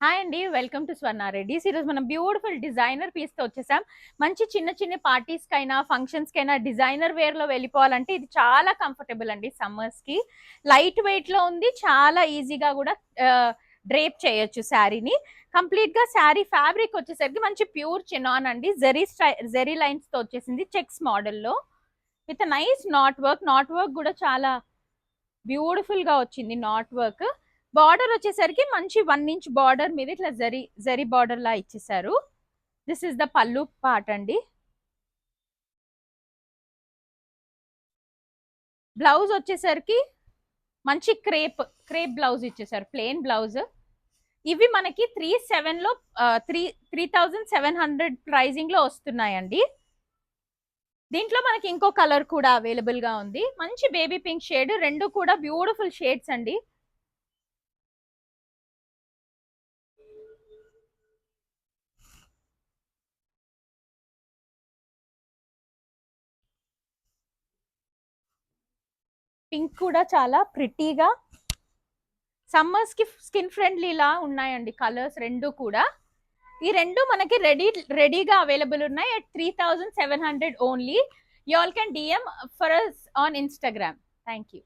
Hi అండి, welcome to స్వర్ణ రెడ్డిస్. ఈరోజు మనం బ్యూటిఫుల్ డిజైనర్ పీస్ తో వచ్చేసాం. మంచి చిన్న చిన్న పార్టీస్ కైనా ఫంక్షన్స్ కైనా డిజైనర్ వేర్ లో వెళ్ళిపోవాలంటే ఇది చాలా కంఫర్టబుల్ అండి. సమ్మర్స్ కి లైట్ వెయిట్ లో ఉంది, చాలా ఈజీగా కూడా డ్రేప్ చేయొచ్చు శారీని. కంప్లీట్ గా శారీ ఫ్యాబ్రిక్ వచ్చేసరికి మంచి ప్యూర్ చినాన్ అండి. జెరీ లైన్స్ తో వచ్చేసింది చెక్స్ మోడల్లో విత్ నైస్ నాట్ వర్క్ కూడా చాలా బ్యూటిఫుల్ గా వచ్చింది. నాట్ వర్క్ బార్డర్ వచ్చేసరికి మంచి 1 ఇంచ్ బార్డర్ మీద ఇట్లా జరీ బార్డర్ లా ఇచ్చేసారు. దిస్ ఇస్ ద పల్లు పార్ట్ అండి. బ్లౌజ్ వచ్చేసరికి మంచి క్రేప్ బ్లౌజ్ ఇచ్చేసారు, ప్లెయిన్ బ్లౌజ్. ఇవి మనకి 3,700 లో 3,700 ప్రైజింగ్ లో వస్తున్నాయండి. దీంట్లో మనకి ఇంకో కలర్ కూడా అవైలబుల్ గా ఉంది, మంచి బేబీ పింక్ షేడ్. రెండు కూడా బ్యూటిఫుల్ షేడ్స్ అండి. పింక్ కూడా చాలా ప్రిటీగా సమ్మర్స్ కి స్కిన్ ఫ్రెండ్లీ లా ఉన్నాయండి కలర్స్ రెండు కూడా. ఈ రెండు మనకి రెడీగా అవైలబుల్ ఉన్నాయి at 3,700 only. You all can DM for us on Instagram. Thank you.